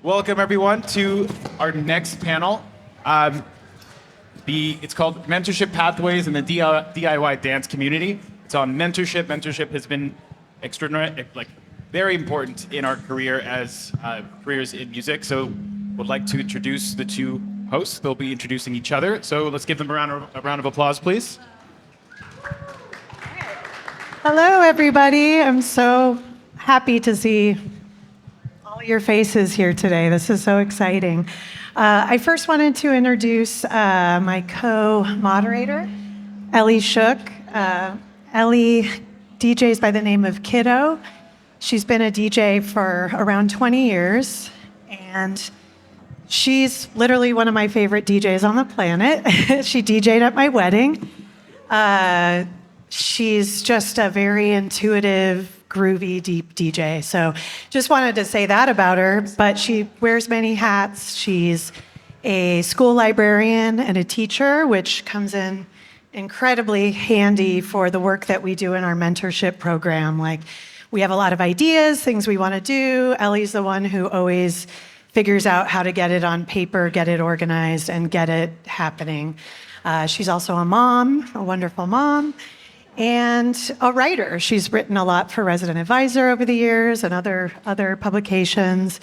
Welcome everyone to our next panel. It's called Mentorship Pathways in the DIY Dance Community. It's on mentorship. Mentorship has been extraordinary, very important in our career as careers in music. So would like to introduce the two hosts. They'll be introducing each other. So let's give them a round of applause, please. Hello, everybody. I'm so happy to see all your faces here today. This is so exciting. I first wanted to introduce my co-moderator, Elly Schook. Elly DJs by the name of Kiddo. She's been a DJ for around 20 years, and she's literally one of my favorite DJs on the planet. She DJ'd at my wedding. She's just a very intuitive, groovy, deep DJ. So just wanted to say that about her, but she wears many hats. She's a school librarian and a teacher, which comes in incredibly handy for the work that we do in our mentorship program. Like, we have a lot of ideas, things we want to do. Elly's the one who always figures out how to get it on paper, get it organized, and get it happening. She's also a mom, a wonderful mom, and a writer. She's written a lot for Resident Advisor over the years and other publications.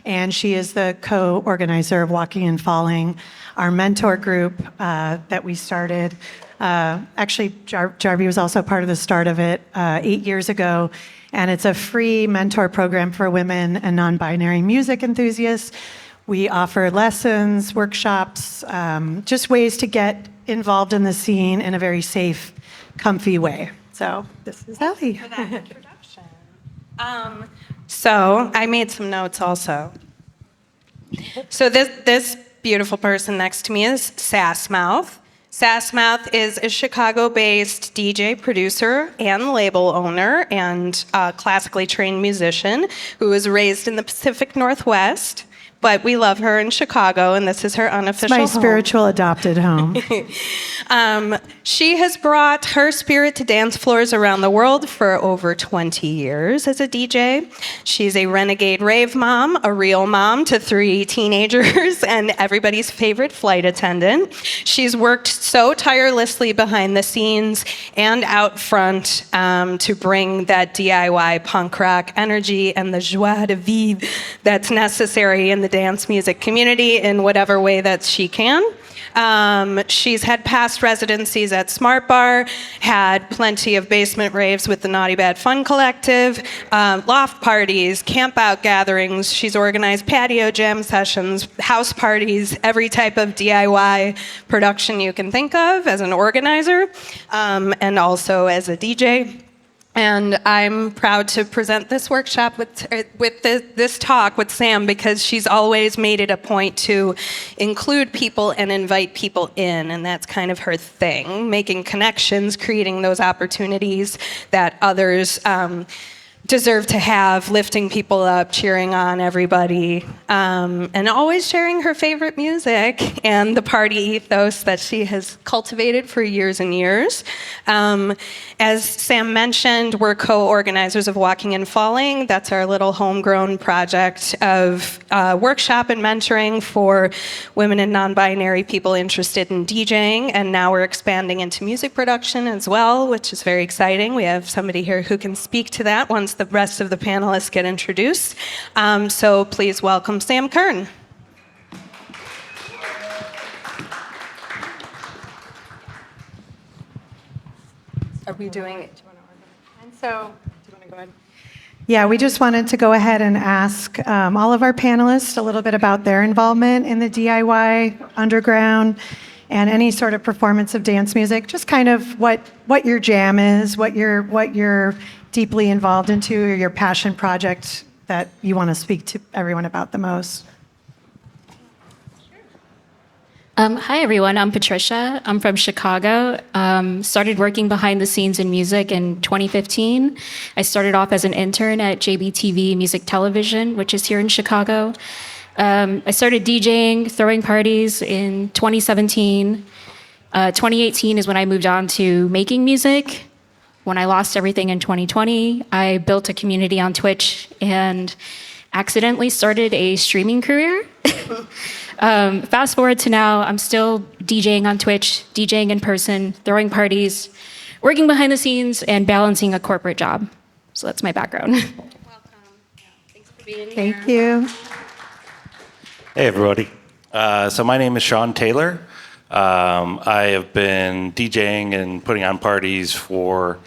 And she is the co-organizer of Walking and Falling, our mentor group that we started. Actually, Jarvi was also part of the start of it 8 years ago. And it's a free mentor program for women and non-binary music enthusiasts. We offer lessons, workshops, just ways to get involved in the scene in a very safe, comfy way. So this is Elly. For that introduction. So I made some notes also. So this beautiful person next to me is Sassmouth. Sassmouth is a Chicago-based DJ, producer, and label owner, and a classically trained musician who was raised in the Pacific Northwest. But we love her in Chicago, and this is her unofficial home. It's my spiritual adopted home. She has brought her spirit to dance floors around the world for over 20 years as a DJ. She's a renegade rave mom, a real mom to 3 teenagers, and everybody's favorite flight attendant. She's worked so tirelessly behind the scenes and out front to bring that DIY punk rock energy and the joie de vivre that's necessary in the dance music community in whatever way that she can. She's had past residencies at Smart Bar, had plenty of basement raves with the Naughty Bad Fun Collective, loft parties, camp out gatherings. She's organized patio jam sessions, house parties, every type of DIY production you can think of as an organizer, and also as a DJ. And I'm proud to present this workshop with this talk with Sam, because she's always made it a point to include people and invite people in, and that's kind of her thing, making connections, creating those opportunities that others deserve to have, lifting people up, cheering on everybody, and always sharing her favorite music and the party ethos that she has cultivated for years and years. As Sam mentioned, we're co-organizers of Walking and Falling. That's our little homegrown project of workshop and mentoring for women and non-binary people interested in DJing, and now we're expanding into music production as well, which is very exciting. We have somebody here who can speak to that once the rest of the panelists get introduced. So please welcome Sam Kern. Are we doing it? Do you want to organize? And so, do you want to go ahead? Yeah, we just wanted to go ahead and ask all of our panelists a little bit about their involvement in the DIY underground and any sort of performance of dance music. Just kind of what your jam is, what you're deeply involved into, or your passion project that you want to speak to everyone about the most. Hi, everyone. I'm Patrixia. I'm from Chicago. Started working behind the scenes in music in 2015. I started off as an intern at JBTV Music Television, which is here in Chicago. I started DJing, throwing parties in 2017. 2018 is when I moved on to making music. When I lost everything in 2020, I built a community on Twitch, and accidentally started a streaming career. Fast forward to now, I'm still DJing on Twitch, DJing in person, throwing parties, working behind the scenes, and balancing a corporate job. So that's my background. Thank you. Hey, everybody. So my name is Sean Taylor. I have been DJing and putting on parties for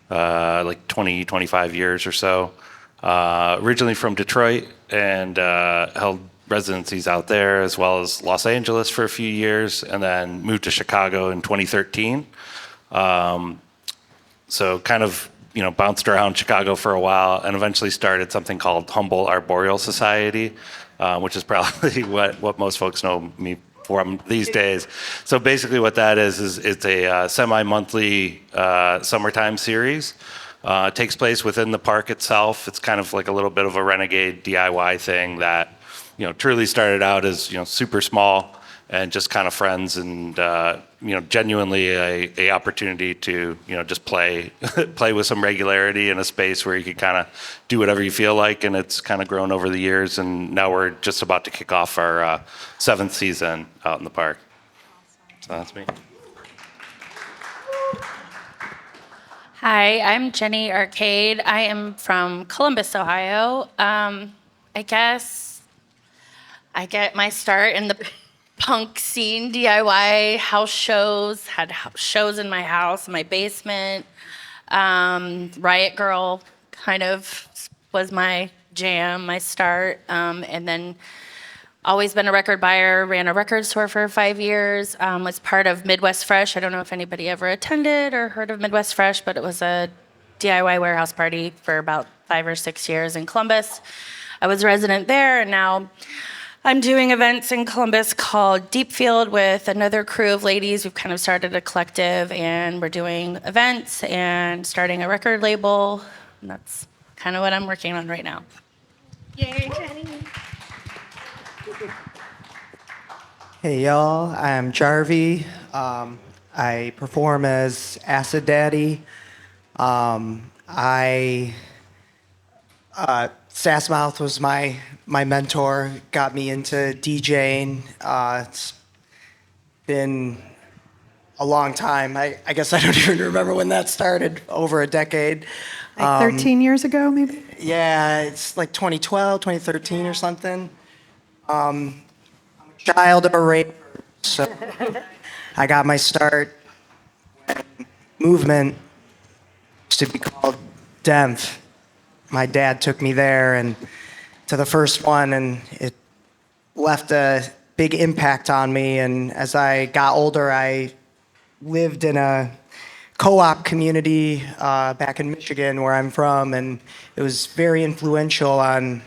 like 20, 25 years or so. Originally from Detroit and held residencies out there as well as Los Angeles for a few years, and then moved to Chicago in 2013. So kind of, bounced around Chicago for a while and eventually started something called Humbolt Arboreal Society, which is probably what most folks know me from these days. So basically what that is it's a semi-monthly summertime series. It takes place within the park itself. It's kind of like a little bit of a renegade DIY thing that, truly started out as, super small and just kind of friends and, genuinely a opportunity to, just play with some regularity in a space where you could kind of do whatever you feel like. And it's kind of grown over the years. And now we're just about to kick off our 7th season out in the park. So that's me. Hi, I'm Jenny Arcade. I am from Columbus, Ohio. I guess I get my start in the punk scene, DIY house shows, had shows in my house, in my basement. Riot Girl kind of was my jam, my start. And then always been a record buyer, ran a record store for 5 years, was part of Midwest Fresh. I don't know if anybody ever attended or heard of Midwest Fresh, but it was a DIY warehouse party for about 5 or 6 years in Columbus. I was a resident there, and now I'm doing events in Columbus called Deep Field with another crew of ladies. We've kind of started a collective, and we're doing events and starting a record label. And that's kind of what I'm working on right now. Yay, Jenny. Hey y'all, I'm Jarvi. I perform as Acid Daddy. Sassmouth was my mentor, got me into DJing. It's been a long time. I guess I don't even remember when that started, over a decade. Like 13 years ago, maybe? Yeah, it's like 2012, 2013 or something. I'm a child of a raper, so I got my start when movement used to be called DEMF. My dad took me there and to the first one, and it left a big impact on me. And as I got older, I lived in a co-op community back in Michigan, where I'm from, and it was very influential on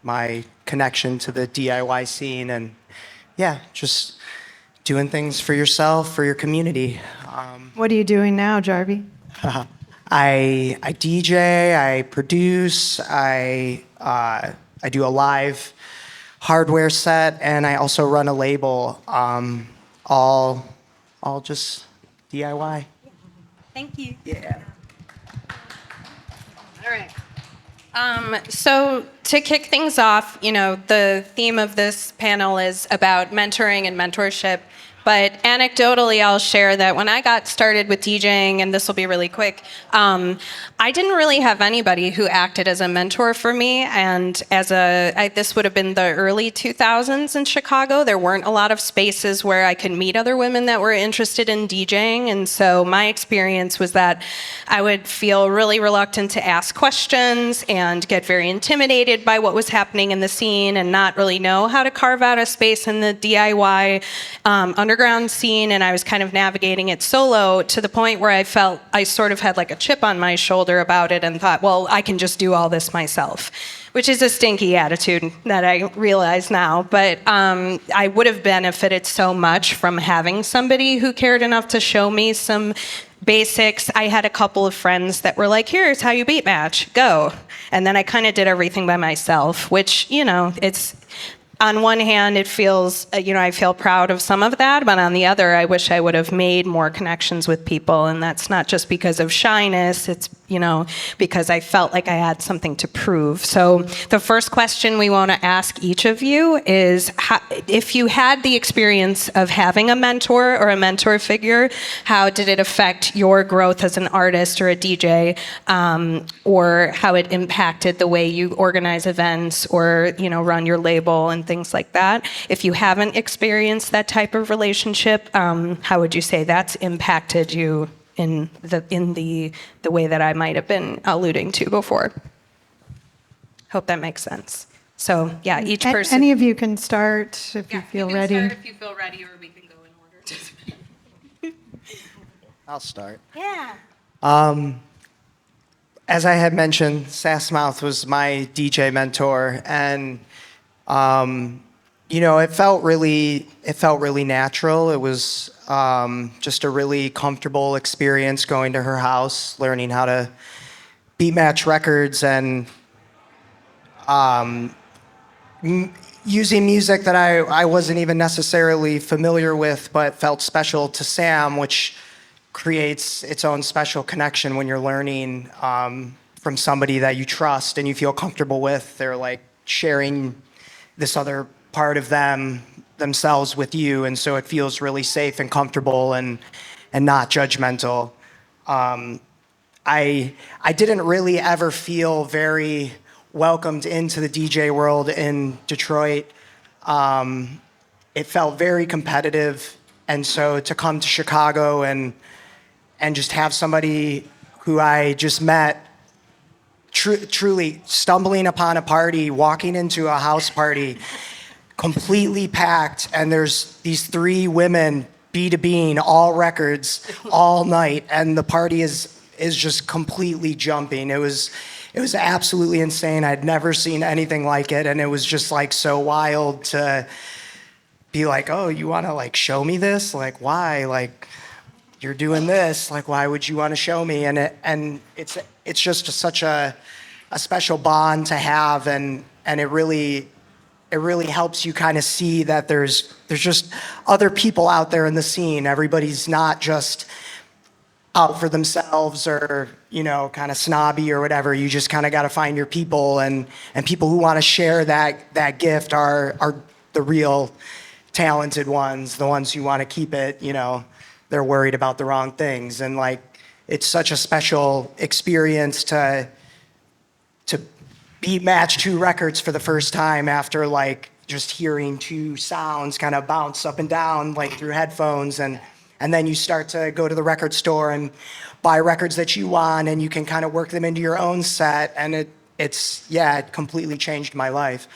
my connection to the DIY scene. And yeah, just doing things for yourself, for your community. What are you doing now, Jarvi? I DJ, I produce, I do a live hardware set, and I also run a label. All just DIY. Thank you. Yeah. All right. So to kick things off, the theme of this panel is about mentoring and mentorship. But anecdotally, I'll share that when I got started with DJing, and this will be really quick, I didn't really have anybody who acted as a mentor for me. And this would have been the early 2000s in Chicago. There weren't a lot of spaces where I could meet other women that were interested in DJing. And so my experience was that I would feel really reluctant to ask questions and get very intimidated by what was happening in the scene and not really know how to carve out a space in the DIY underground scene. And I was kind of navigating it solo to the point where I felt I sort of had like a chip on my shoulder about it and thought, well, I can just do all this myself, which is a stinky attitude that I realize now. But I would have benefited so much from having somebody who cared enough to show me some basics. I had a couple of friends that were like, here's how you beat match, go. And then I kind of did everything by myself, which, on one hand, it feels, I feel proud of some of that, but on the other, I wish I would have made more connections with people. And that's not just because of shyness, it's, because I felt like I had something to prove. So the first question we want to ask each of you is, if you had the experience of having a mentor or a mentor figure, how did it affect your growth as an artist or a DJ, or how it impacted the way you organize events or, run your label and things like that? If you haven't experienced that type of relationship, how would you say that's impacted you in the way that I might have been alluding to before? Hope that makes sense. So yeah, each person. Any of you can start if you feel ready. Start if you feel ready, or we can go in order. I'll start. Yeah. As I had mentioned, Sassmouth was my DJ mentor, and it felt really natural. It was just a really comfortable experience going to her house, learning how to beat match records, and using music that I wasn't even necessarily familiar with, but felt special to Sam, which creates its own special connection when you're learning from somebody that you trust and you feel comfortable with. They're like sharing this other part of themselves with you, and so it feels really safe and comfortable and not judgmental. I didn't really ever feel very welcomed into the DJ world in Detroit. It felt very competitive, and so to come to Chicago and just have somebody who I just met truly stumbling upon a party, walking into a house party, completely packed, and there's these three women B2Bing all records all night, and the party is just completely jumping. It was absolutely insane. I'd never seen anything like it, and it was just like so wild to be like, oh, you want to like show me this? Like, why? Like, you're doing this. Like, why would you want to show me? And it's just such a special bond to have, and it really helps you kind of see that there's just other people out there in the scene. Everybody's not just out for themselves or, kind of snobby or whatever. You just kind of got to find your people, and people who want to share that gift are the real talented ones, the ones who want to keep it, they're worried about the wrong things. And like, it's such a special experience to beat match two records for the first time after like just hearing two sounds kind of bounce up and down like through headphones, and then you start to go to the record store and buy records that you want, and you can kind of work them into your own set, and it completely changed my life.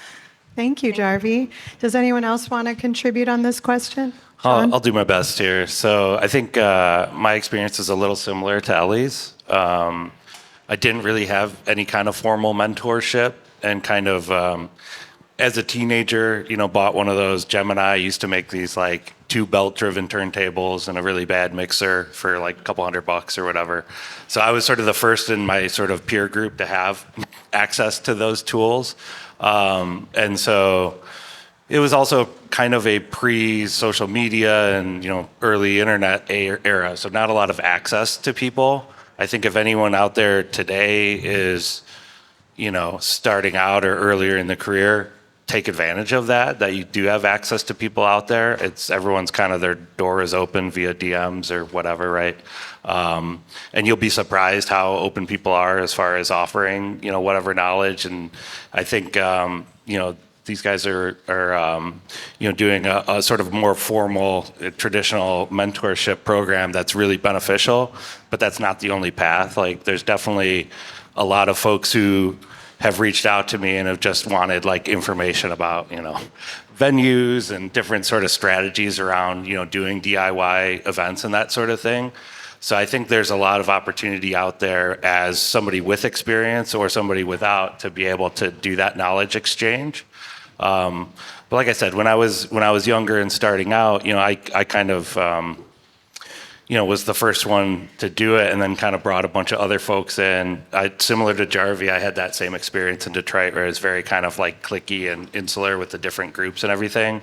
Thank you, Jarvi. Does anyone else want to contribute on this question? I'll do my best here. So I think my experience is a little similar to Ellie's. I didn't really have any kind of formal mentorship, and kind of as a teenager, bought one of those Gemini. I used to make these like 2 belt-driven turntables and a really bad mixer for like a couple $100 or whatever. So I was sort of the first in my sort of peer group to have access to those tools. And so it was also kind of a pre-social media and, early internet era. So not a lot of access to people. I think if anyone out there today is, starting out or earlier in the career, take advantage of that you do have access to people out there. Everyone's kind of, their door is open via DMs or whatever, right? And you'll be surprised how open people are as far as offering, whatever knowledge. And I think, these guys are doing a sort of more formal, traditional mentorship program that's really beneficial, but that's not the only path. Like, there's definitely a lot of folks who have reached out to me and have just wanted like information about, venues and different sort of strategies around, doing DIY events and that sort of thing. So I think there's a lot of opportunity out there as somebody with experience or somebody without to be able to do that knowledge exchange. But like I said, when I was younger and starting out, I kind of, was the first one to do it, and then kind of brought a bunch of other folks in. Similar to Jarvi, I had that same experience in Detroit, where it was very kind of like cliquey and insular with the different groups and everything.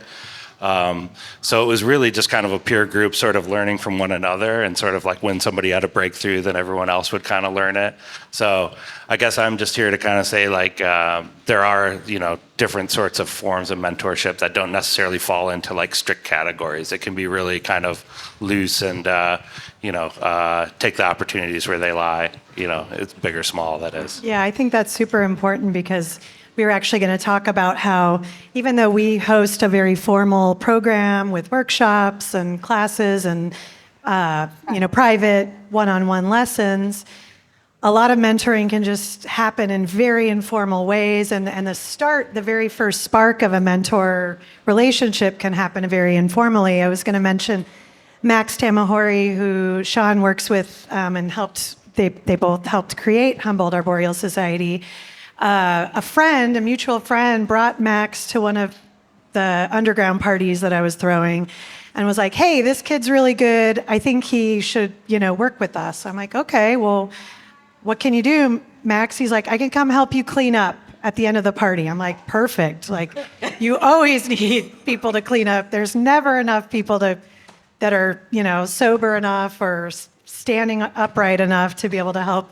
So it was really just kind of a peer group sort of learning from one another, and sort of like when somebody had a breakthrough, then everyone else would kind of learn it. So I guess I'm just here to kind of say, like, there are, different sorts of forms of mentorship that don't necessarily fall into like strict categories. It can be really kind of loose and, take the opportunities where they lie. It's big or small, that is. Yeah, I think that's super important because we were actually going to talk about how even though we host a very formal program with workshops and classes and private one-on-one lessons, a lot of mentoring can just happen in very informal ways, and the very first spark of a mentor relationship can happen very informally. I was going to mention Max Tamahori, who Sean works with and helped. They both helped create Humboldt Arboreal Society. A mutual friend, brought Max to one of the underground parties that I was throwing and was like, hey, this kid's really good. I think he should, work with us. I'm like, okay, well, what can you do, Max? He's like, I can come help you clean up at the end of the party. I'm like, perfect. Like, you always need people to clean up. There's never enough people that are, sober enough or standing upright enough to be able to help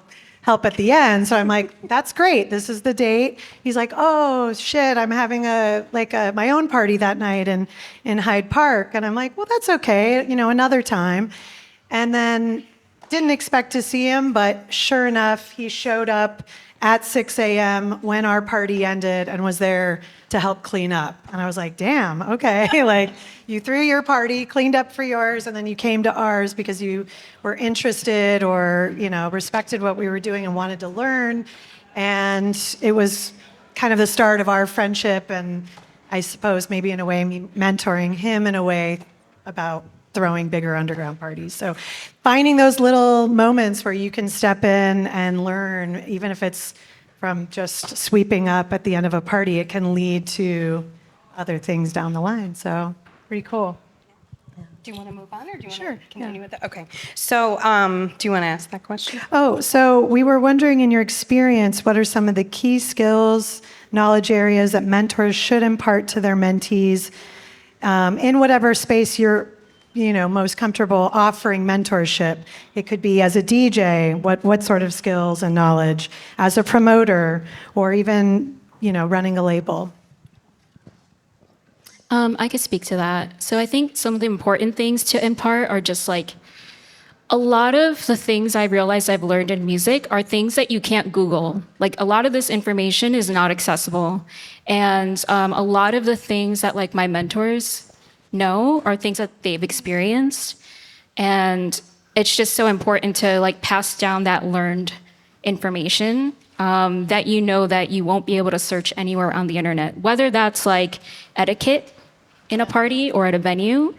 at the end. So I'm like, that's great. This is the date. He's like, oh shit, I'm having my own party that night in Hyde Park. And I'm like, well, that's okay, another time. And then didn't expect to see him, but sure enough, he showed up at 6 a.m. when our party ended and was there to help clean up. And I was like, damn, okay. Like, you threw your party, cleaned up for yours, and then you came to ours because you were interested or, respected what we were doing and wanted to learn. And it was kind of the start of our friendship, and I suppose maybe in a way me mentoring him in a way about throwing bigger underground parties. So finding those little moments where you can step in and learn, even if it's from just sweeping up at the end of a party, it can lead to other things down the line. So pretty cool. Do you want to move on, or do you Sure, want to continue with that? Okay. So do you want to ask that question? Oh, so we were wondering, in your experience, what are some of the key skills, knowledge areas that mentors should impart to their mentees in whatever space you're most comfortable offering mentorship? It could be as a DJ, what sort of skills and knowledge, as a promoter, or even, running a label. I could speak to that. So I think some of the important things to impart are just like, a lot of the things I realized I've learned in music are things that you can't Google. Like, a lot of this information is not accessible. And a lot of the things that like my mentors know are things that they've experienced. And it's just so important to like pass down that learned information that that you won't be able to search anywhere on the internet, whether that's like etiquette in a party or at a venue.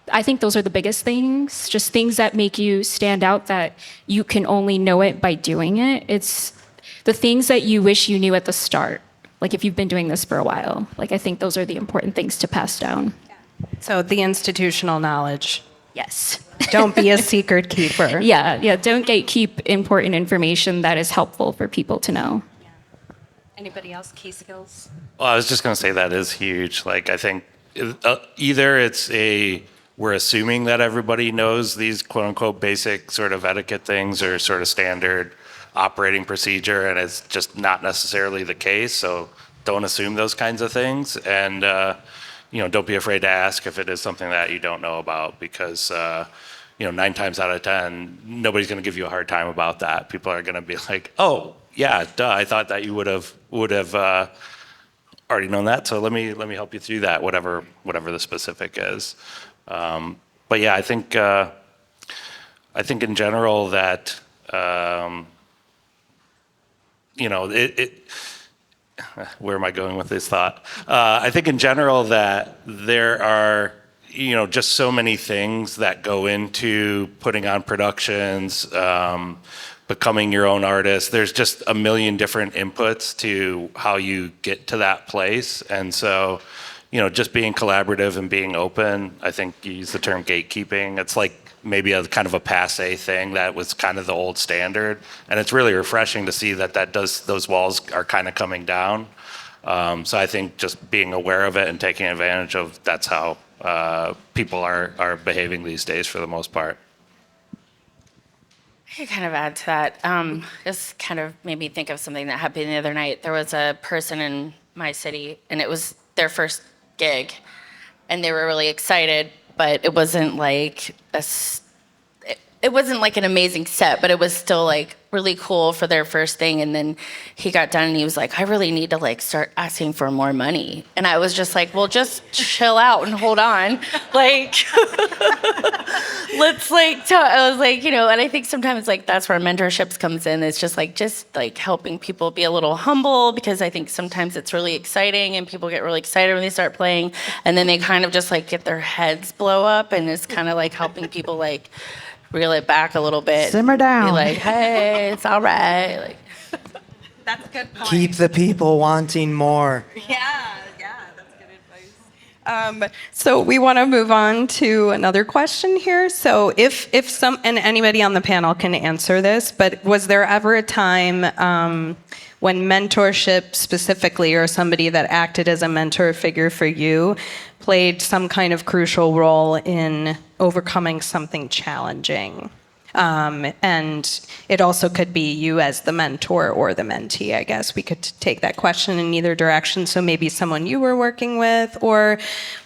I think those are the biggest things, just things that make you stand out, that you can only know it by doing it. It's the things that you wish you knew at the start. Like, if you've been doing this for a while, like, I think those are the important things to pass down. So the institutional knowledge. Yes. Don't be a secret keeper. Yeah. Don't gatekeep important information that is helpful for people to know. Anybody else? Key skills? Well, I was just going to say that is huge. Like, I think either we're assuming that everybody knows these quote unquote basic sort of etiquette things or sort of standard operating procedure, and it's just not necessarily the case. So don't assume those kinds of things, and don't be afraid to ask if it is something that you don't know about, because 9 times out of 10, nobody's going to give you a hard time about that. People are going to be like, oh yeah, duh, I thought that you would have already known that, so let me help you through that, whatever the specific is. But yeah, I think in general that where am I going with this thought? I think in general that there are, just so many things that go into putting on productions, becoming your own artist. There's just a million different inputs to how you get to that place. And so, just being collaborative and being open. I think you use the term gatekeeping. It's like maybe a kind of a passe thing that was kind of the old standard, and it's really refreshing to see that those walls are kind of coming down. So I think just being aware of it and taking advantage of that's how people are behaving these days for the most part. I could kind of add to that. This kind of made me think of something that happened the other night. There was a person in my city, and it was their first gig, and they were really excited, but it wasn't like it wasn't like an amazing set, but it was still like really cool for their first thing. And then he got done and he was like, I really need to like start asking for more money. And I was just like, well, just chill out and hold on. Like, let's like, I was like, and I think sometimes like that's where mentorships comes in. It's just like helping people be a little humble, because I think sometimes it's really exciting and people get really excited when they start playing, and then they kind of just like get their heads blow up, and it's kind of like helping people like reel it back a little bit. Simmer down. Be like, hey, it's all right. Like, That's a good point. Keep the people wanting more. Yeah, that's good advice. So we want to move on to another question here. So if some, and anybody on the panel can answer this, but was there ever a time when mentorship specifically, or somebody that acted as a mentor figure for you, played some kind of crucial role in overcoming something challenging? And it also could be you as the mentor or the mentee, I guess. We could take that question in either direction. So maybe someone you were working with or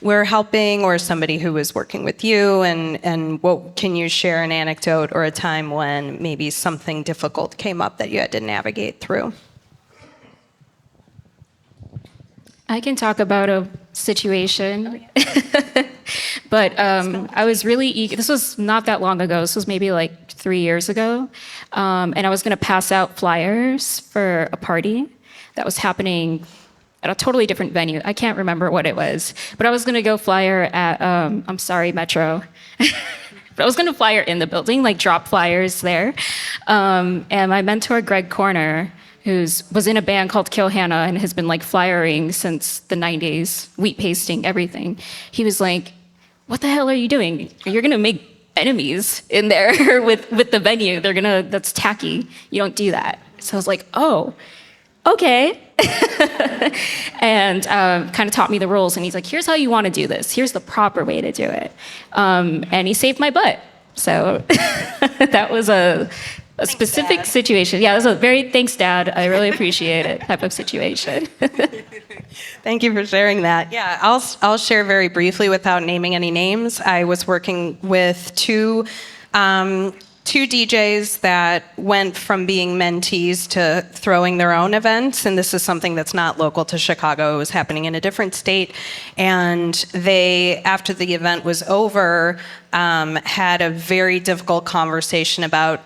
were helping, or somebody who was working with you. And what can you share an anecdote or a time when maybe something difficult came up that you had to navigate through? I can talk about a situation, but I was really eager. This was not that long ago. This was maybe like 3 years ago. And I was going to pass out flyers for a party that was happening at a totally different venue. I can't remember what it was, but I was going to go flyer at, I'm sorry, Metro. But I was going to flyer in the building, like drop flyers there. And my mentor, Greg Corner, was in a band called Kill Hannah and has been like flyering since the 90s, wheat pasting, everything. He was like, what the hell are you doing? You're gonna make enemies in there with the venue. That's tacky. You don't do that. So I was like, oh, okay. And kind of taught me the rules. And he's like, here's how you want to do this. Here's the proper way to do it. And he saved my butt. So that was a specific Dad. situation. Yeah, that was a very thanks, Dad. I really appreciate it type of situation. Thank you for sharing that. Yeah, I'll share very briefly without naming any names. I was working with two DJs that went from being mentees to throwing their own events, and this is something that's not local to Chicago. It was happening in a different state, and they, after the event was over, had a very difficult conversation about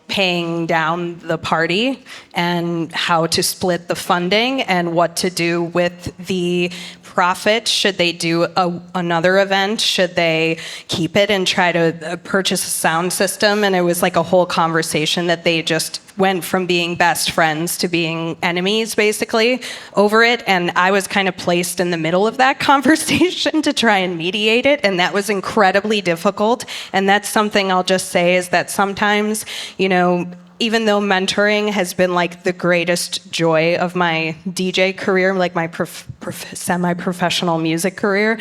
paying down the party and how to split the funding and what to do with the profit. Should they do another event? Should they keep it and try to purchase a sound system? And it was like a whole conversation that they just went from being best friends to being enemies, basically, over it. And I was kind of placed in the middle of that conversation to try and mediate it. And that was incredibly difficult. And that's something I'll just say is that sometimes, even though mentoring has been like the greatest joy of my DJ career, like my semi-professional music career,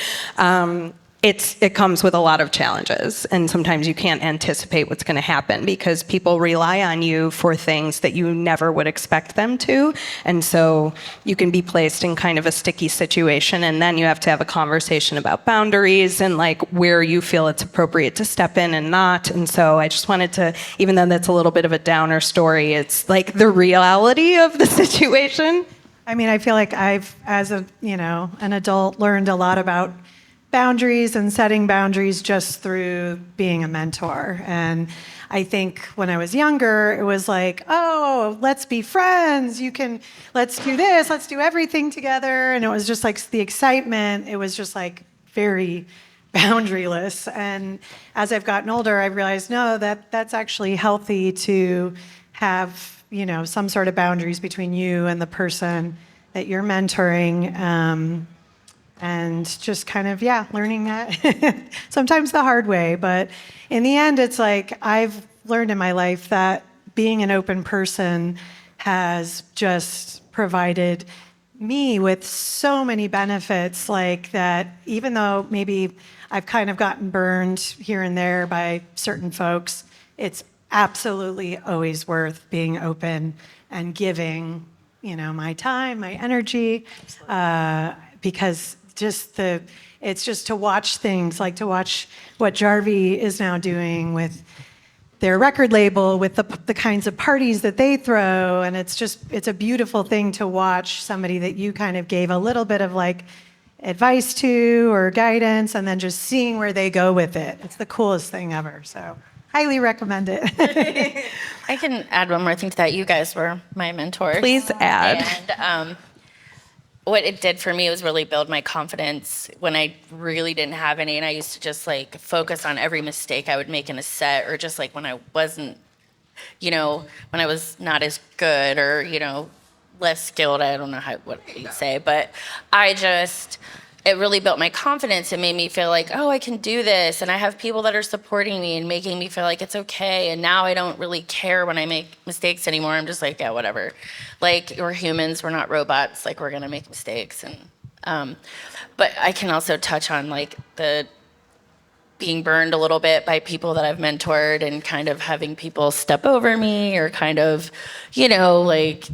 it comes with a lot of challenges, and sometimes you can't anticipate what's going to happen because people rely on you for things that you never would expect them to, and so you can be placed in kind of a sticky situation, and then you have to have a conversation about boundaries and like where you feel it's appropriate to step in and not. And so I just wanted to, even though that's a little bit of a downer story, it's like the reality of the situation. I mean, I feel like I've, as an adult, learned a lot about boundaries and setting boundaries just through being a mentor. And I think when I was younger, it was like, oh, let's be friends. Let's do this. Let's do everything together. And it was just like the excitement. It was just like very boundaryless. And as I've gotten older, I realized, no, that's actually healthy to have, some sort of boundaries between you and the person that you're mentoring. and just kind of, learning that sometimes the hard way. But in the end, it's like I've learned in my life that being an open person has just provided me with so many benefits, like that even though maybe I've kind of gotten burned here and there by certain folks, it's absolutely always worth being open and giving, my time, my energy, because it's just to watch things, like to watch what Jarvi is now doing with their record label, with the kinds of parties that they throw. And it's a beautiful thing to watch somebody that you kind of gave a little bit of like advice to or guidance, and then just seeing where they go with it. It's the coolest thing ever. So highly recommend it. I can add one more thing to that. You guys were my mentors. Please add. And what it did for me was really build my confidence when I really didn't have any, and I used to just like focus on every mistake I would make in a set, or just like when I wasn't, when I was not as good, or less skilled. I don't know what you say, but it really built my confidence. It made me feel like, oh, I can do this, and I have people that are supporting me and making me feel like it's okay. And now I don't really care when I make mistakes anymore. I'm just like, yeah, whatever. Like, we're humans, we're not robots. Like, we're gonna make mistakes. And but I can also touch on like the being burned a little bit by people that I've mentored, and kind of having people step over me, or kind of, like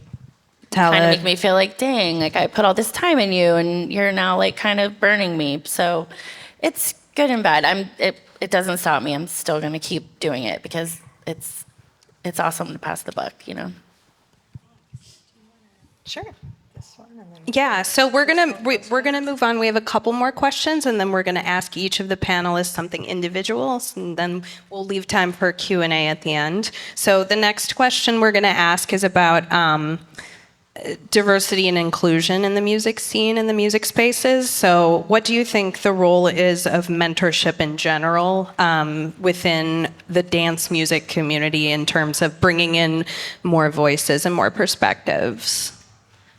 kind of make me feel like, dang, like I put all this time in you and you're now like kind of burning me. So it's good and bad. It doesn't stop me. I'm still going to keep doing it because it's awesome to pass the buck, Sure. Yeah, so we're gonna move on. We have a couple more questions, and then we're gonna ask each of the panelists something individual, and then we'll leave time for Q&A at the end. So the next question we're gonna ask is about diversity and inclusion in the music scene, in the music spaces. So what do you think the role is of mentorship in general within the dance music community in terms of bringing in more voices and more perspectives?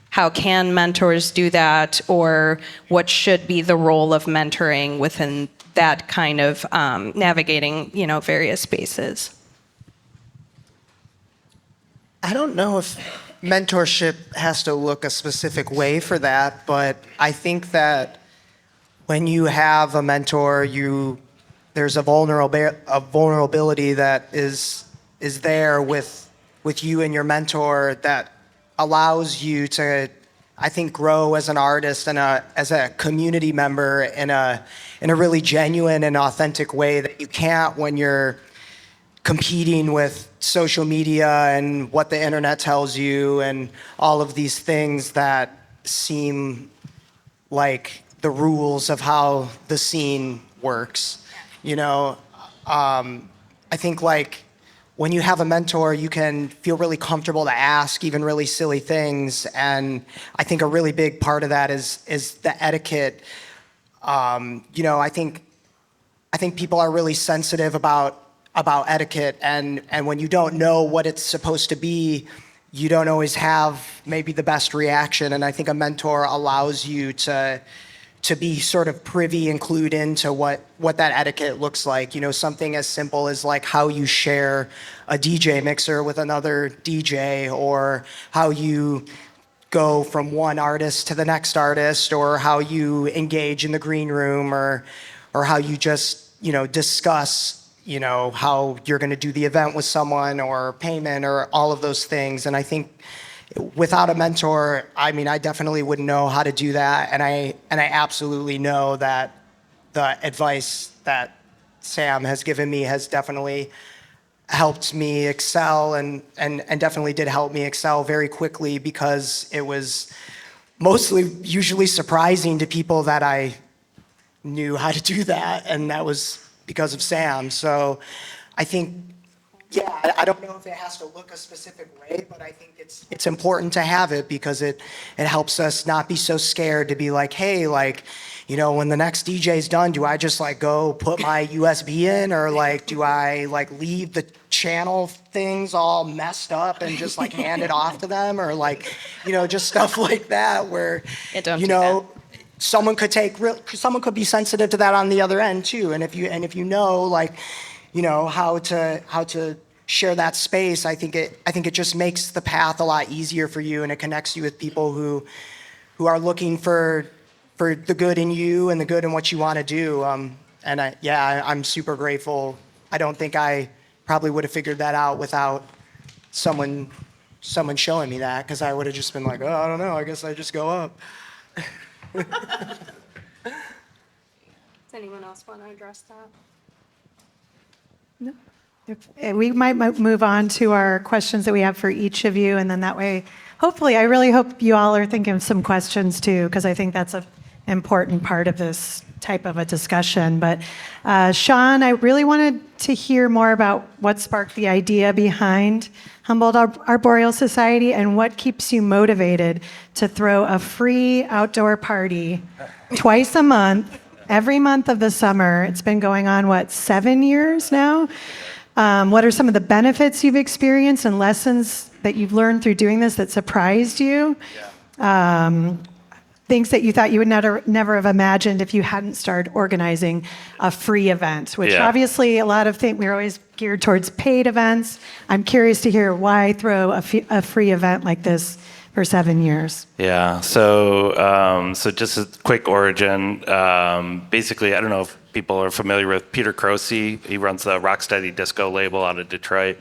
How can mentors do that, or what should be the role of mentoring within that kind of navigating, various spaces? I don't know if mentorship has to look a specific way for that, but I think that when you have a mentor, there's a vulnerability that is there with you and your mentor that allows you to, I think, grow as an artist and as a community member in a really genuine and authentic way that you can't when you're competing with social media and what the internet tells you and all of these things that seem like the rules of how the scene works. I think like when you have a mentor, you can feel really comfortable to ask even really silly things, and I think a really big part of that is the etiquette. I think people are really sensitive about etiquette, and when you don't know what it's supposed to be, you don't always have maybe the best reaction. And I think a mentor allows you to be sort of privy and clued into what that etiquette looks like. Something as simple as like how you share a DJ mixer with another DJ, or how you go from one artist to the next artist, or how you engage in the green room, or how you just, discuss how you're going to do the event with someone, or payment, or all of those things. And I think without a mentor, I definitely wouldn't know how to do that. And I absolutely know that the advice that Sam has given me has definitely helped me excel, and definitely did help me excel very quickly, because it was usually surprising to people that I knew how to do that, and that was because of Sam. So I think, I don't know if it has to look a specific way, but I think it's important to have it, because it helps us not be so scared to be like, hey, like, when the next DJ's done, do I just like go put my USB in, or like do I like leave the channel things all messed up and just like hand it off to them, or like, just stuff like that where, someone could be sensitive to that on the other end too. And if you know, like, you know, how to share that space, I think it just makes the path a lot easier for you, and it connects you with people who are looking for the good in you and the good in what you want to do. I'm super grateful. I don't think I probably would have figured that out without someone showing me that, because I would have just been like, oh, I don't know, I guess I just go up. Does anyone else want to address that? We might move on to our questions that we have for each of you, and then that way, hopefully, I really hope you all are thinking of some questions too, because I think that's an important part of this type of a discussion. But Sean, I really wanted to hear more about what sparked the idea behind Humboldt Arboreal Society and what keeps you motivated to throw a free outdoor party twice a month, every month of the summer. It's been going on, 7 years now? What are some of the benefits you've experienced and lessons that you've learned through doing this that surprised you? Things that you thought you would never have imagined if you hadn't started organizing a free event, which obviously a lot of things, we're always geared towards paid events. I'm curious to hear why throw a free event like this for 7 years. Yeah, so just a quick origin. Basically, I don't know if people are familiar with Peter Croce. He runs the Rocksteady Disco label out of Detroit.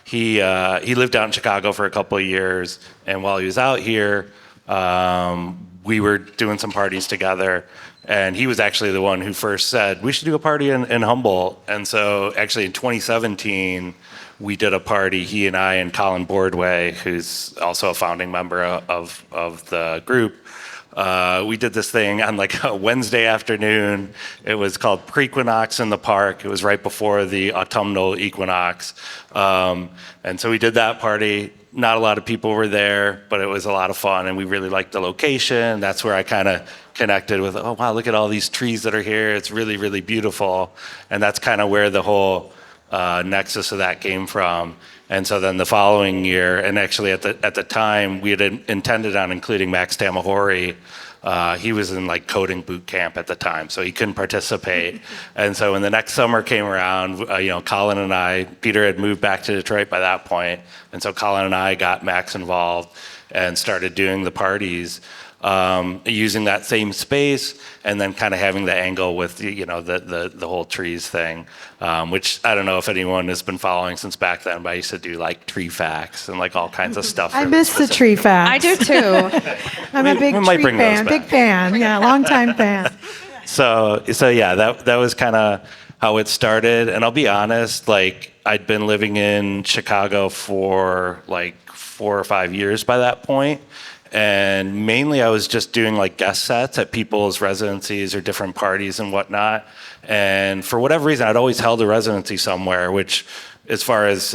He lived out in Chicago for a couple of years, and while he was out here, we were doing some parties together, and he was actually the one who first said, we should do a party in Humboldt. And so actually in 2017, we did a party, he and I and Colin Boardway, who's also a founding member of the group. We did this thing on like a Wednesday afternoon. It was called Prequinox in the Park. It was right before the autumnal equinox. And so we did that party. Not a lot of people were there, but it was a lot of fun, and we really liked the location. That's where I kind of connected with, oh, wow, look at all these trees that are here. It's really, really beautiful. And that's kind of where the whole nexus of that came from. And so then the following year, and actually at the time, we had intended on including Max Tamahori. He was in like coding boot camp at the time, so he couldn't participate. And so when the next summer came around, Colin and I, Peter had moved back to Detroit by that point, and so Colin and I got Max involved and started doing the parties, using that same space, and then kind of having the angle with the whole trees thing, which I don't know if anyone has been following since back then, but I used to do like tree facts and like all kinds of stuff. I miss the tree facts. I do too. I'm a big tree fan, big fan, yeah, long-time fan. So yeah, that was kind of how it started. And I'll be honest, like I'd been living in Chicago for like 4 or 5 years by that point. And mainly I was just doing like guest sets at people's residencies or different parties and whatnot. And for whatever reason, I'd always held a residency somewhere, which as far as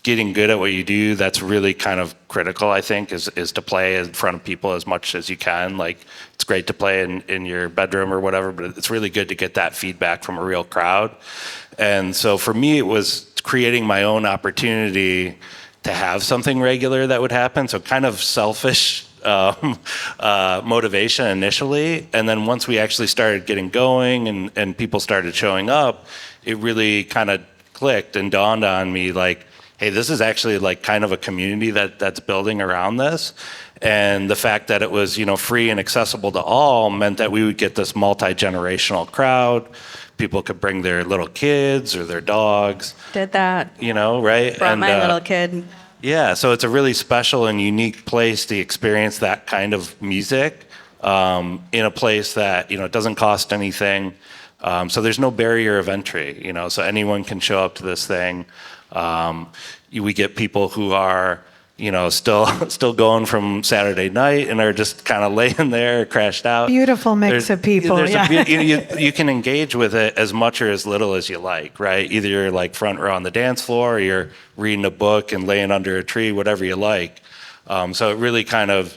getting good at what you do, that's really kind of critical, I think, is to play in front of people as much as you can. Like it's great to play in your bedroom or whatever, but it's really good to get that feedback from a real crowd. And so for me, it was creating my own opportunity to have something regular that would happen. So kind of selfish motivation initially. And then once we actually started getting going and people started showing up, it really kind of clicked and dawned on me like, hey, this is actually like kind of a community that's building around this. And the fact that it was, free and accessible to all meant that we would get this multi-generational crowd. People could bring their little kids or their dogs. Did that. Right? Brought my little kid. Yeah, so it's a really special and unique place to experience that kind of music in a place that, it doesn't cost anything. So there's no barrier of entry, so anyone can show up to this thing. We get people who are, still going from Saturday night and are just kind of laying there, crashed out. Beautiful mix of people. You can engage with it as much or as little as you like, right? Either you're like front row on the dance floor, or you're reading a book and laying under a tree, whatever you like. So it really kind of,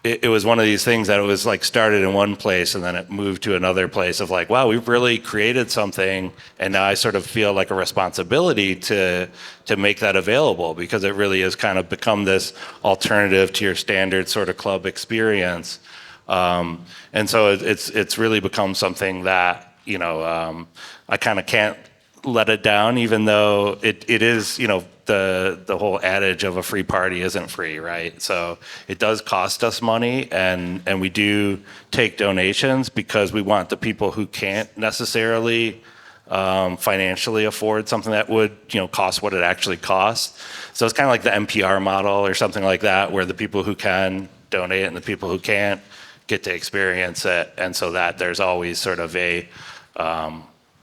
it was one of these things that it was like started in one place and then it moved to another place of like, wow, we've really created something, and now I sort of feel like a responsibility to make that available, because it really has kind of become this alternative to your standard sort of club experience. And so it's really become something that, I kind of can't let it down, even though it is, the whole adage of a free party isn't free, right? So it does cost us money, and we do take donations because we want the people who can't necessarily financially afford something that would, cost what it actually costs. So it's kind of like the NPR model or something like that, where the people who can donate and the people who can't get to experience it, and so that there's always sort of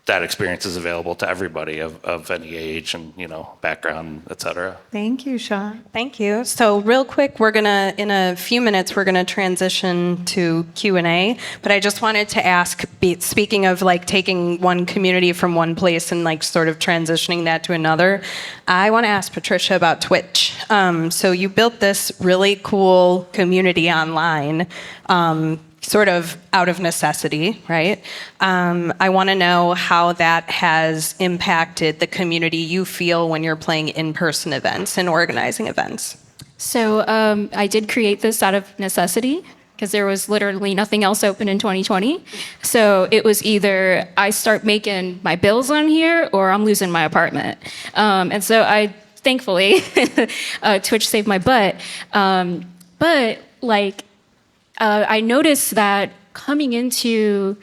that experience is available to everybody of any age and background, et cetera. Thank you, Sean. Thank you. So real quick, in a few minutes, we're gonna transition to Q&A, but I just wanted to ask, speaking of like taking one community from one place and like sort of transitioning that to another, I wanna ask Patricia about Twitch. So you built this really cool community online, sort of out of necessity, right? I want to know how that has impacted the community you feel when you're playing in-person events and organizing events. So I did create this out of necessity because there was literally nothing else open in 2020. So it was either I start making my bills on here or I'm losing my apartment. And so thankfully, Twitch saved my butt. But like, I noticed that coming into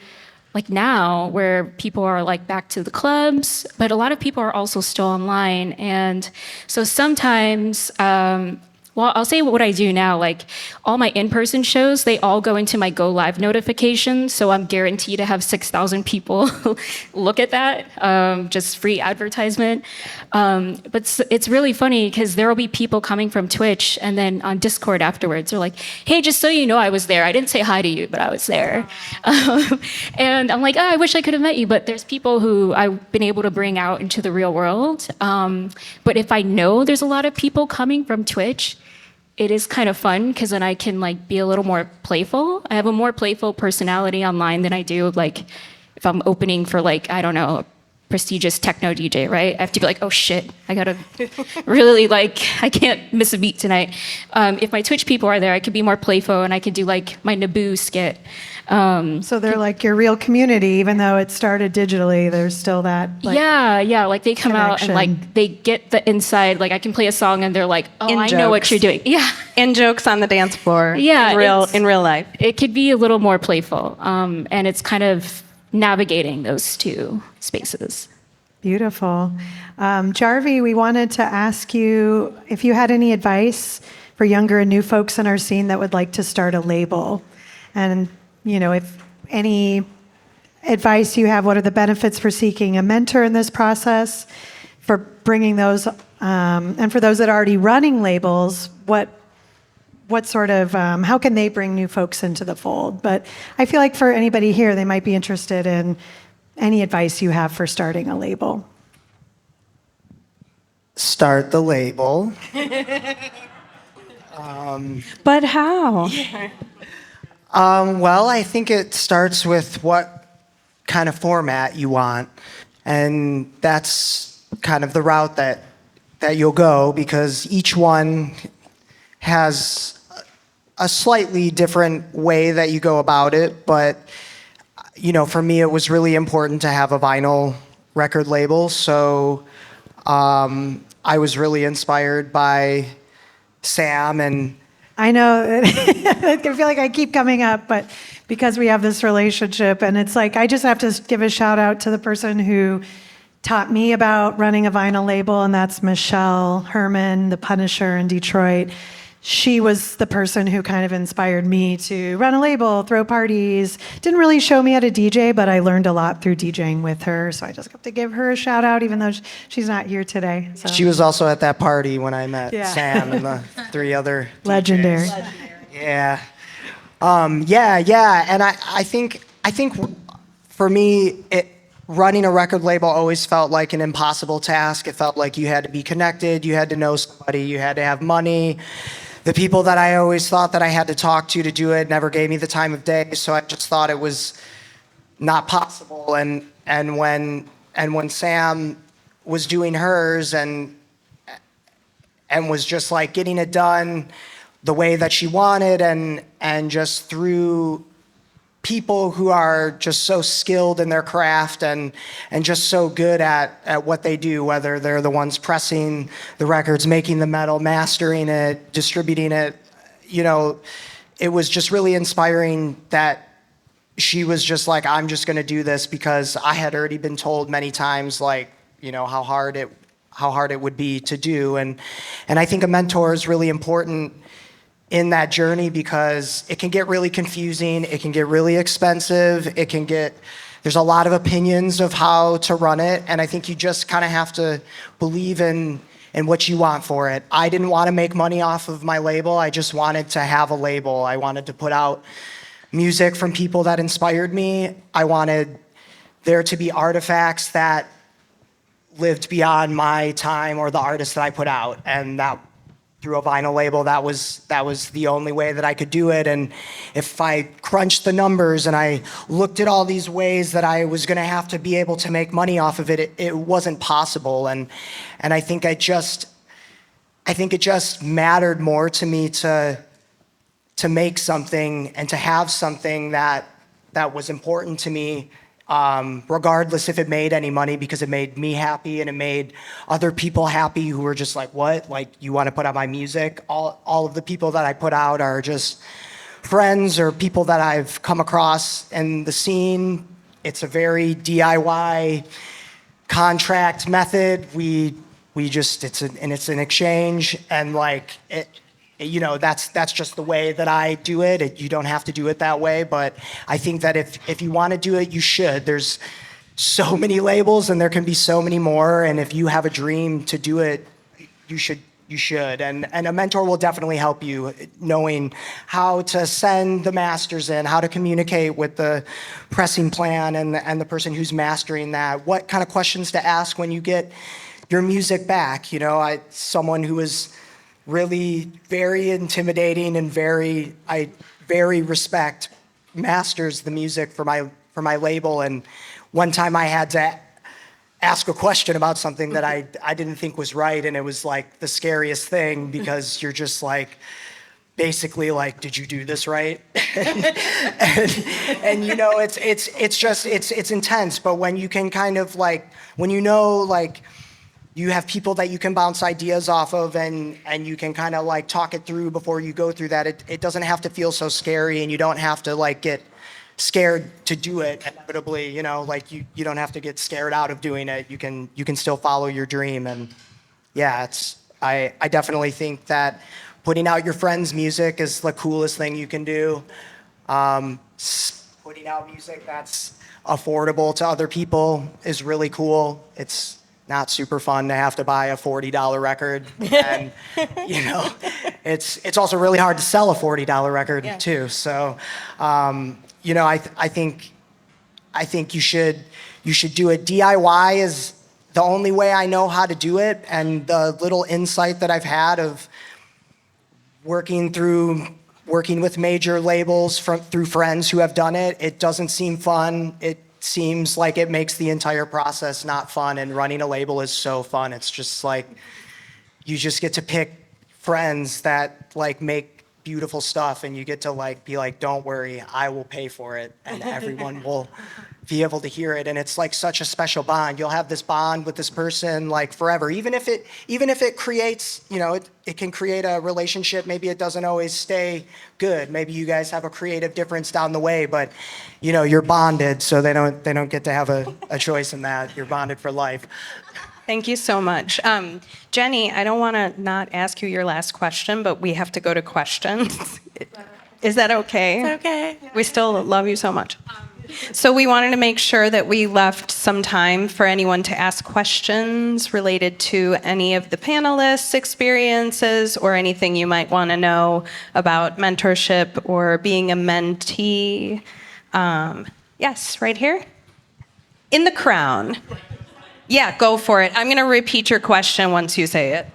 like now where people are like back to the clubs, but a lot of people are also still online. And so sometimes, well, I'll say what I do now, like all my in-person shows, they all go into my go live notifications. So I'm guaranteed to have 6,000 people look at that, just free advertisement. But it's really funny because there will be people coming from Twitch and then on Discord afterwards, they're like, hey, just so you know, I was there. I didn't say hi to you, but I was there. And I'm like, oh, I wish I could have met you. But there's people who I've been able to bring out into the real world. But if I know there's a lot of people coming from Twitch, it is kind of fun because then I can like be a little more playful. I have a more playful personality online than I do like if I'm opening for like, I don't know, a prestigious techno DJ, right? I have to be like, oh shit, I gotta really like, I can't miss a beat tonight. If my Twitch people are there, I could be more playful and I could do like my Naboo skit. So they're like your real community, even though it started digitally, there's still that like, yeah, like they come out and connection. like they get the inside, like I can play a song and they're like, oh, I know what jokes. you're doing. Yeah. In jokes on the dance floor. Yeah, In real life. It could be a little more playful. And it's kind of navigating those two spaces. Beautiful. Jarvi, we wanted to ask you if you had any advice for younger and new folks in our scene that would like to start a label. And, if any advice you have, what are the benefits for seeking a mentor in this process, for bringing those, and for those that are already running labels, what sort of, how can they bring new folks into the fold? But I feel like for anybody here, they might be interested in any advice you have for starting a label. Start the label. But how? Well, I think it starts with what kind of format you want. And that's kind of the route that you'll go, because each one has a slightly different way that you go about it. But, for me, it was really important to have a vinyl record label. So I was really inspired by Sam, and I know, I feel like I keep coming up, but because we have this relationship, and it's like, I just have to give a shout out to the person who taught me about running a vinyl label, and that's Michelle Herman, the Punisher in Detroit. She was the person who kind of inspired me to run a label, throw parties. Didn't really show me how to DJ, but I learned a lot through DJing with her. So I just have to give her a shout out, even though she's not here today. So. she was also at that party when I met Yeah. Sam and the three other Legendary. DJs. Yeah. And I think for me, running a record label always felt like an impossible task. It felt like you had to be connected, you had to know somebody, you had to have money. The people that I always thought that I had to talk to do it never gave me the time of day, so I just thought it was not possible. And when Sam was doing hers and was just like getting it done, the way that she wanted, and just through people who are just so skilled in their craft and just so good at what they do, whether they're the ones pressing the records, making the metal, mastering it, distributing it. You know, it was just really inspiring that she was just like, I'm just going to do this, because I had already been told many times, like, you know, how hard it would be to do. And I think a mentor is really important in that journey, because it can get really confusing, it can get really expensive, there's a lot of opinions of how to run it, and I think you just kind of have to believe in what you want for it. I didn't want to make money off of my label, I just wanted to have a label. I wanted to put out music from people that inspired me. I wanted there to be artifacts that lived beyond my time or the artists that I put out, and that through a vinyl label, that was the only way that I could do it. And if I crunched the numbers and I looked at all these ways that I was gonna have to be able to make money off of it, it wasn't possible. And I think it just mattered more to me to make something and to have something that was important to me, regardless if it made any money, because it made me happy and it made other people happy who were just like, what? Like, you want to put out my music? All of the people that I put out are just friends or people that I've come across in the scene. It's a very DIY contract method. It's an exchange, and like you know, that's just the way that I do it. You don't have to do it that way, but I think that if you want to do it, you should. There's so many labels, and there can be so many more, and if you have a dream to do it, you should. And a mentor will definitely help you, knowing how to send the masters in, how to communicate with the pressing plan and the person who's mastering that, what kind of questions to ask when you get your music back. You know, someone who is really very intimidating and I very respect masters the music for my label. And one time I had to ask a question about something that I didn't think was right, and it was like the scariest thing, because you're just like, basically like, did you do this right? and you know, it's intense. But when you can kind of like, when you know, like, you have people that you can bounce ideas off of, and you can kind of like talk it through before you go through that. It doesn't have to feel so scary, and you don't have to like get scared to do it inevitably, you know, like you don't have to get scared out of doing it. You can still follow your dream. And yeah, I definitely think that putting out your friends' music is the coolest thing you can do. Putting out music that's affordable to other people is really cool. It's not super fun to have to buy a $40 record, and you know, it's also really hard to sell a $40 record too. So, you know, I think you should do it. DIY is the only way I know how to do it, and the little insight that I've had of working with major labels through friends who have done it. It doesn't seem fun. It seems like it makes the entire process not fun, and running a label is so fun. It's just like, you just get to pick friends that like make beautiful stuff, and you get to like be like, don't worry, I will pay for it, and everyone will be able to hear it. And it's like such a special bond. You'll have this bond with this person like forever, even if it creates, you know, it can create a relationship. Maybe it doesn't always stay good. Maybe you guys have a creative difference down the way, but you know, you're bonded, so they don't get to have a choice in that. You're bonded for life. Thank you so much. Jenny, I don't want to not ask you your last question, but we have to go to questions. Is that okay? It's okay. We still love you so much. So we wanted to make sure that we left some time for anyone to ask questions related to any of the panelists' experiences, or anything you might want to know about mentorship or being a mentee. Yes, right here. In the crown. Yeah, go for it. I'm going to repeat your question once you say it.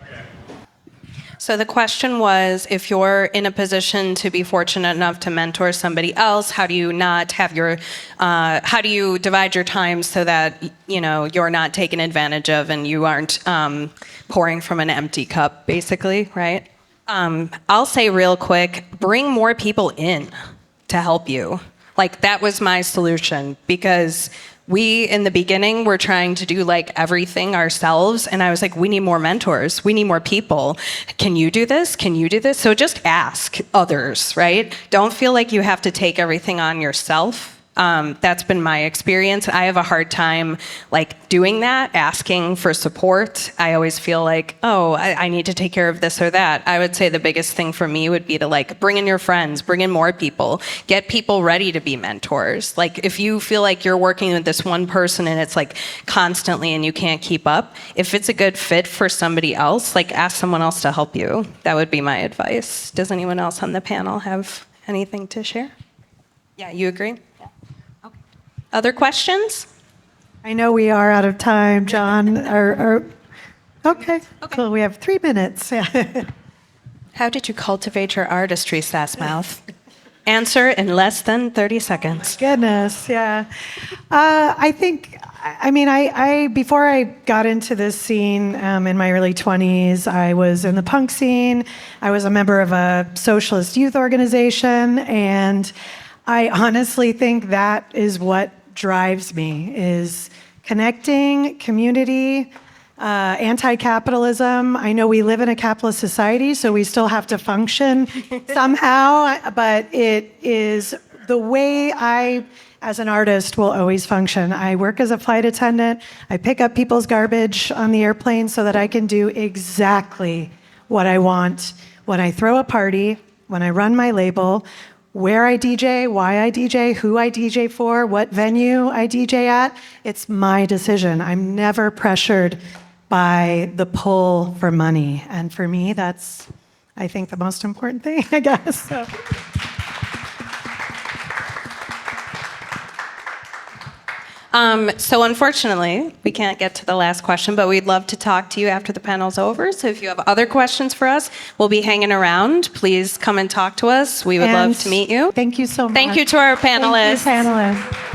So the question was, if you're in a position to be fortunate enough to mentor somebody else, how do you not have how do you divide your time so that, you know, you're not taken advantage of and you aren't pouring from an empty cup, basically, right? I'll say real quick, bring more people in to help you. Like, that was my solution, because we, in the beginning, were trying to do like everything ourselves. And I was like, we need more mentors. We need more people. Can you do this? Can you do this? So just ask others, right? Don't feel like you have to take everything on yourself. That's been my experience. I have a hard time like doing that, asking for support. I always feel like, oh, I need to take care of this or that. I would say the biggest thing for me would be to like bring in your friends, bring in more people, get people ready to be mentors. Like if you feel like you're working with this one person and it's like constantly and you can't keep up, if it's a good fit for somebody else, like ask someone else to help you. That would be my advice. Does anyone else on the panel have anything to share? Yeah, you agree? Other questions? I know we are out of time, John. Okay, cool. We have 3 minutes. How did you cultivate your artistry, Sassmouth? Answer in less than 30 seconds. Goodness, yeah. I before I got into this scene in my early 20s, I was in the punk scene. I was a member of a socialist youth organization, and I honestly think that is what drives me, is connecting, community, anti-capitalism. I know we live in a capitalist society, so we still have to function somehow, but it is the way I, as an artist, will always function. I work as a flight attendant. I pick up people's garbage on the airplane so that I can do exactly what I want when I throw a party, when I run my label, where I DJ, why I DJ, who I DJ for, what venue I DJ at. It's my decision. I'm never pressured by the pull for money. And for me, that's, I think, the most important thing, I guess. So. So unfortunately, we can't get to the last question, but we'd love to talk to you after the panel's over. So if you have other questions for us, we'll be hanging around. Please come and talk to us. We would love to meet you. Thank you so much. Thank you to our panelists. Thank you, panelists.